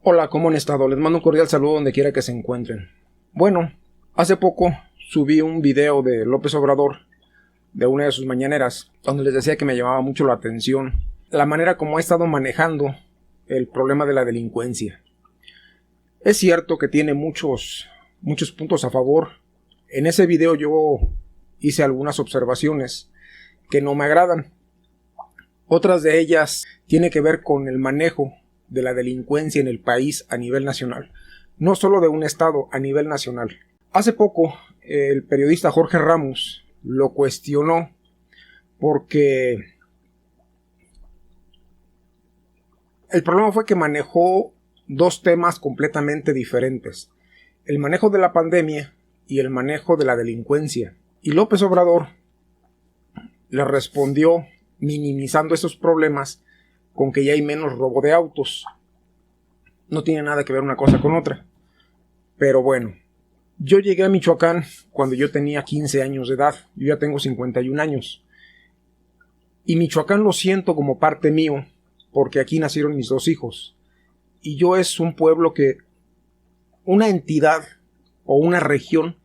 Hola, ¿cómo han estado? Les mando un cordial saludo donde quiera que se encuentren. Bueno, hace poco subí un video de López Obrador de una de sus mañaneras, donde les decía que me llamaba mucho la atención la manera como ha estado manejando el problema de la delincuencia. Es cierto que tiene muchos puntos a favor. En ese video yo hice algunas observaciones que no me agradan. Otras de ellas tienen que ver con el manejo de la delincuencia en el país a nivel nacional, no solo de un estado, a nivel nacional. Hace poco el periodista Jorge Ramos lo cuestionó porque el problema fue que manejó dos temas completamente diferentes: el manejo de la pandemia y el manejo de la delincuencia. Y López Obrador le respondió minimizando esos problemas con que ya hay menos robo de autos. No tiene nada que ver una cosa con otra. Pero bueno, yo llegué a Michoacán cuando yo tenía 15 años de edad. Yo ya tengo 51 años. Y Michoacán lo siento como parte mío, porque aquí nacieron mis dos hijos. Y yo es un pueblo que, una entidad o una región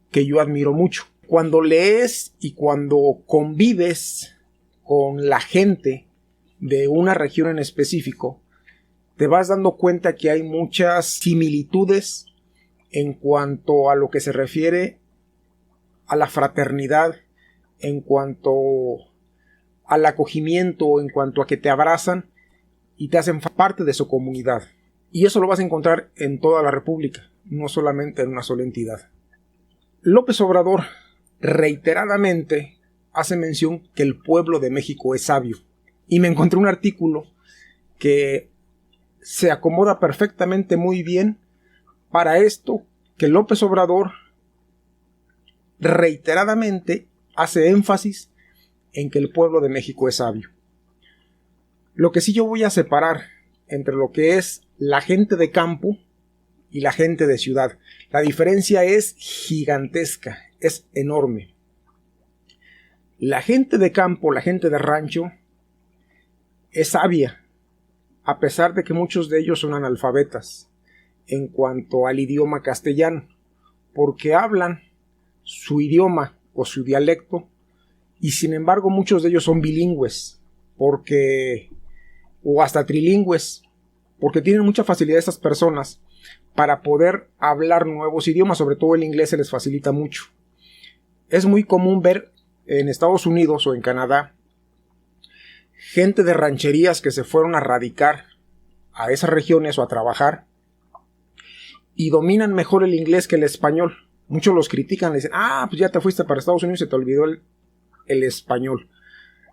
que yo admiro mucho. Cuando lees y cuando convives con la gente de una región en específico, te vas dando cuenta que hay muchas similitudes en cuanto a lo que se refiere a la fraternidad, en cuanto al acogimiento, en cuanto a que te abrazan y te hacen parte de su comunidad. Y eso lo vas a encontrar en toda la República, no solamente en una sola entidad. López Obrador reiteradamente hace mención que el pueblo de México es sabio. Y me encontré un artículo que se acomoda perfectamente muy bien para esto, que López Obrador reiteradamente hace énfasis en que el pueblo de México es sabio. Lo que sí yo voy a separar entre lo que es la gente de campo y la gente de ciudad. La diferencia es gigantesca, es enorme. La gente de campo, la gente de rancho, es sabia, a pesar de que muchos de ellos son analfabetas en cuanto al idioma castellano, porque hablan su idioma o su dialecto, y sin embargo muchos de ellos son bilingües, o hasta trilingües, porque tienen mucha facilidad estas personas para poder hablar nuevos idiomas. Sobre todo el inglés se les facilita mucho. Es muy común ver en Estados Unidos o en Canadá gente de rancherías que se fueron a radicar a esas regiones o a trabajar y dominan mejor el inglés que el español. Muchos los critican, le dicen: pues ya te fuiste para Estados Unidos y se te olvidó el español.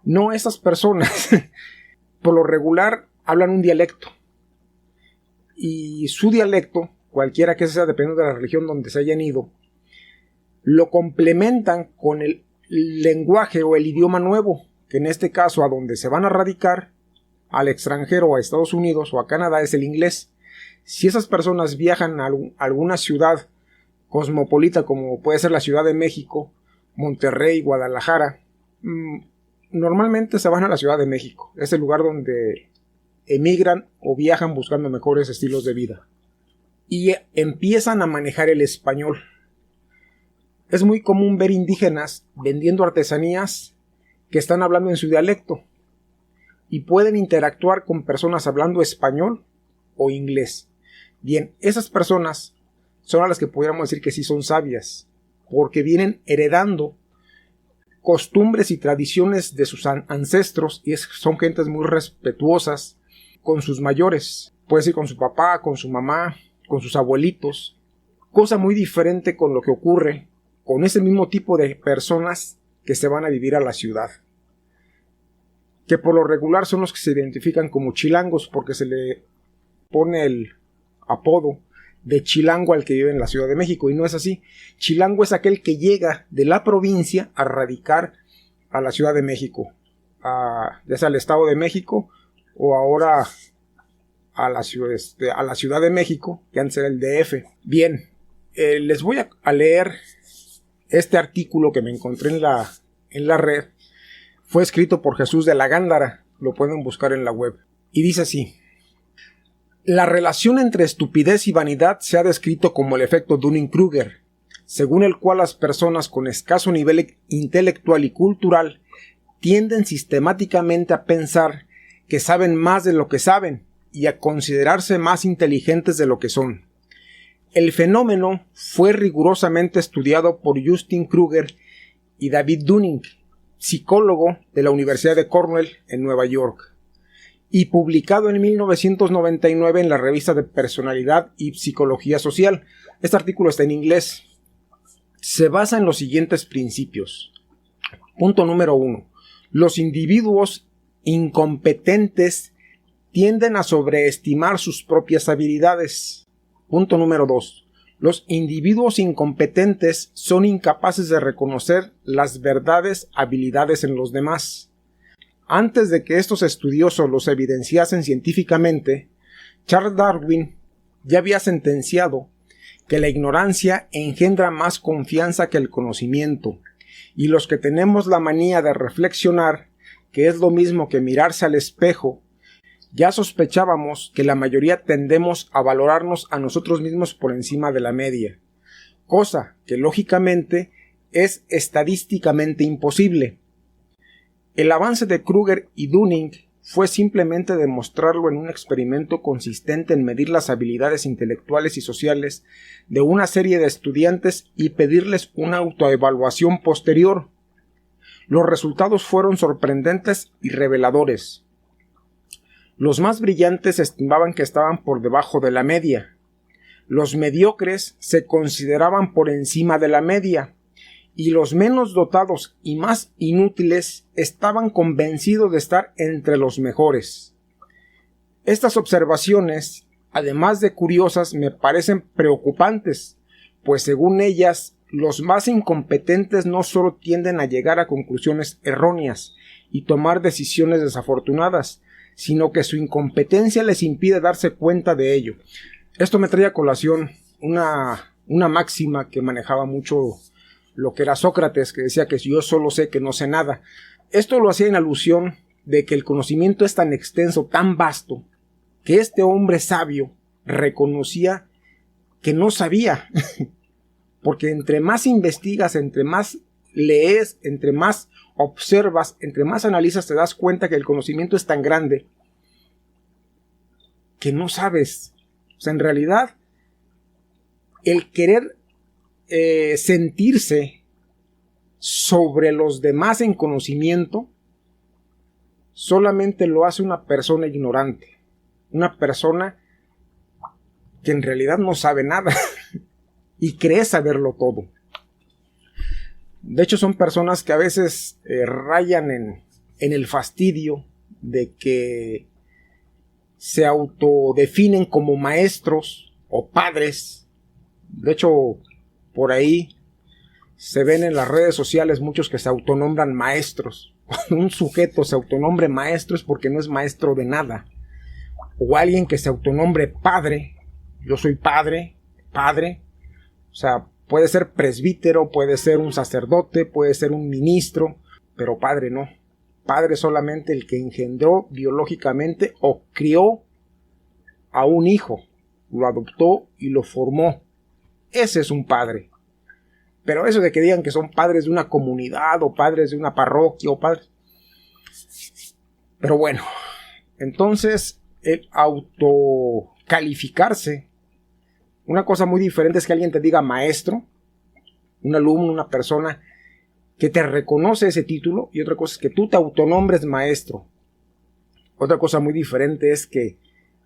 No, esas personas por lo regular hablan un dialecto, y su dialecto, cualquiera que sea, dependiendo de la región donde se hayan ido, lo complementan con el lenguaje o el idioma nuevo, que en este caso a donde se van a radicar, al extranjero, a Estados Unidos o a Canadá, es el inglés. Si esas personas viajan a alguna ciudad cosmopolita, como puede ser la Ciudad de México, Monterrey, Guadalajara, normalmente se van a la Ciudad de México. Es el lugar donde emigran o viajan buscando mejores estilos de vida. Y empiezan a manejar el español. Es muy común ver indígenas vendiendo artesanías que están hablando en su dialecto y pueden interactuar con personas hablando español o inglés. Bien, esas personas son a las que podríamos decir que sí son sabias, porque vienen heredando costumbres y tradiciones de sus ancestros, y son gentes muy respetuosas con sus mayores. Puede ser con su papá, con su mamá, con sus abuelitos. Cosa muy diferente con lo que ocurre con ese mismo tipo de personas que se van a vivir a la ciudad, que por lo regular son los que se identifican como chilangos, porque se le pone el apodo de chilango al que vive en la Ciudad de México, y no es así. Chilango es aquel que llega de la provincia a radicar a la Ciudad de México, ya sea al Estado de México o ahora a la Ciudad de México, que antes era el DF. Bien, les voy a leer este artículo que me encontré en la red. Fue escrito por Jesús de la Gándara, lo pueden buscar en la web, y dice así: La relación entre estupidez y vanidad se ha descrito como el efecto Dunning-Kruger, según el cual las personas con escaso nivel intelectual y cultural tienden sistemáticamente a pensar que saben más de lo que saben y a considerarse más inteligentes de lo que son. El fenómeno fue rigurosamente estudiado por Justin Kruger y David Dunning, psicólogo de la Universidad de Cornell en Nueva York, y publicado en 1999 en la revista de Personalidad y Psicología Social. Este artículo está en inglés. Se basa en los siguientes principios. Punto número 1. Los individuos incompetentes tienden a sobreestimar sus propias habilidades. Punto número 2. Los individuos incompetentes son incapaces de reconocer las verdaderas habilidades en los demás. Antes de que estos estudiosos los evidenciasen científicamente, Charles Darwin ya había sentenciado que la ignorancia engendra más confianza que el conocimiento, y los que tenemos la manía de reflexionar, que es lo mismo que mirarse al espejo, ya sospechábamos que la mayoría tendemos a valorarnos a nosotros mismos por encima de la media, cosa que lógicamente es estadísticamente imposible. El avance de Kruger y Dunning fue simplemente demostrarlo en un experimento consistente en medir las habilidades intelectuales y sociales de una serie de estudiantes y pedirles una autoevaluación posterior. Los resultados fueron sorprendentes y reveladores. Los más brillantes estimaban que estaban por debajo de la media. Los mediocres se consideraban por encima de la media. Y los menos dotados y más inútiles estaban convencidos de estar entre los mejores. Estas observaciones, además de curiosas, me parecen preocupantes, pues según ellas, los más incompetentes no solo tienden a llegar a conclusiones erróneas y tomar decisiones desafortunadas, sino que su incompetencia les impide darse cuenta de ello. Esto me trae a colación una máxima que manejaba mucho lo que era Sócrates, que decía que yo solo sé que no sé nada. Esto lo hacía en alusión de que el conocimiento es tan extenso, tan vasto, que este hombre sabio reconocía que no sabía, porque entre más investigas, entre más lees, entre más observas, entre más analizas, te das cuenta que el conocimiento es tan grande que no sabes. O sea, en realidad, el querer sentirse sobre los demás en conocimiento solamente lo hace una persona ignorante, una persona que en realidad no sabe nada y cree saberlo todo. De hecho, son personas que a veces rayan en el fastidio de que se autodefinen como maestros o padres. De hecho, por ahí se ven en las redes sociales muchos que se autonombran maestros. Cuando un sujeto se autonombre maestro es porque no es maestro de nada. O alguien que se autonombre padre. Yo soy padre. O sea, puede ser presbítero, puede ser un sacerdote, puede ser un ministro, pero padre no. Padre solamente el que engendró biológicamente o crió a un hijo, lo adoptó y lo formó. Ese es un padre. Pero eso de que digan que son padres de una comunidad o padres de una parroquia o padres... Pero bueno, entonces el autocalificarse, una cosa muy diferente es que alguien te diga maestro, un alumno, una persona que te reconoce ese título, y otra cosa es que tú te autonombres maestro. Otra cosa muy diferente es que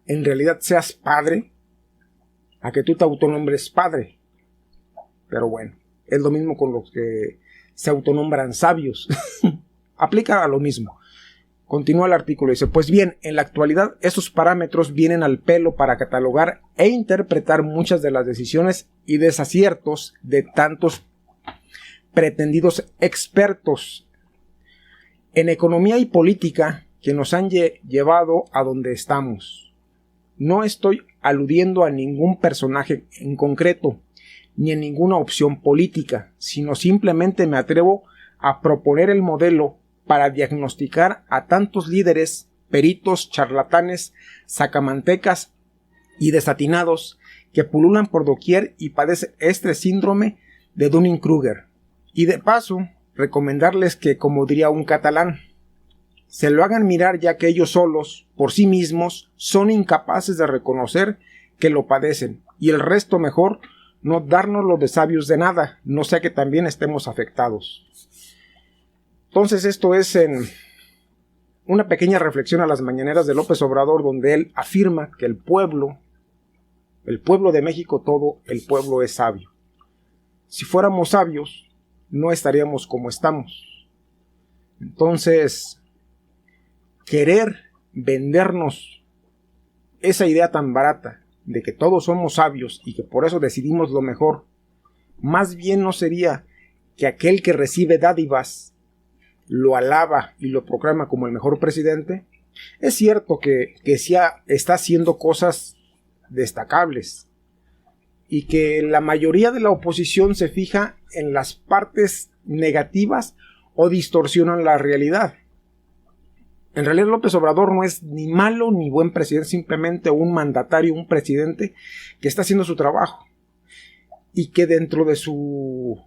en realidad seas padre a que tú te autonombres padre. Pero bueno, es lo mismo con los que se autonombran sabios. Aplica a lo mismo. Continúa el artículo, dice, pues bien, en la actualidad estos parámetros vienen al pelo para catalogar e interpretar muchas de las decisiones y desaciertos de tantos pretendidos expertos en economía y política que nos han llevado a donde estamos. No estoy aludiendo a ningún personaje en concreto, ni en ninguna opción política, sino simplemente me atrevo a proponer el modelo para diagnosticar a tantos líderes, peritos, charlatanes, sacamantecas y desatinados que pululan por doquier y padecen este síndrome de Dunning-Kruger. Y de paso, recomendarles que, como diría un catalán, se lo hagan mirar, ya que ellos solos, por sí mismos, son incapaces de reconocer que lo padecen, y el resto mejor no dárnoslo de sabios de nada, no sea que también estemos afectados. Entonces esto es en una pequeña reflexión a las mañaneras de López Obrador, donde él afirma que el pueblo de México, todo el pueblo es sabio. Si fuéramos sabios, no estaríamos como estamos. Entonces, querer vendernos esa idea tan barata de que todos somos sabios y que por eso decidimos lo mejor, más bien no sería que aquel que recibe dádivas lo alaba y lo proclama como el mejor presidente. Es cierto que sí está haciendo cosas destacables y que la mayoría de la oposición se fija en las partes negativas o distorsionan la realidad. En realidad López Obrador no es ni malo ni buen presidente, simplemente un mandatario, un presidente que está haciendo su trabajo y que dentro de su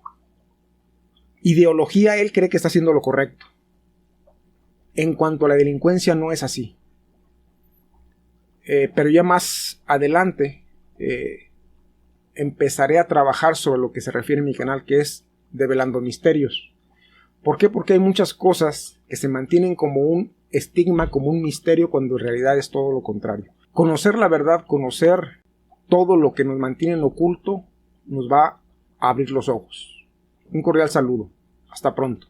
ideología él cree que está haciendo lo correcto. En cuanto a la delincuencia no es así. Pero ya más adelante empezaré a trabajar sobre lo que se refiere a mi canal, que es Develando Misterios. ¿Por qué? Porque hay muchas cosas que se mantienen como un estigma, como un misterio, cuando en realidad es todo lo contrario. Conocer la verdad, conocer todo lo que nos mantiene en oculto, nos va a abrir los ojos. Un cordial saludo. Hasta pronto.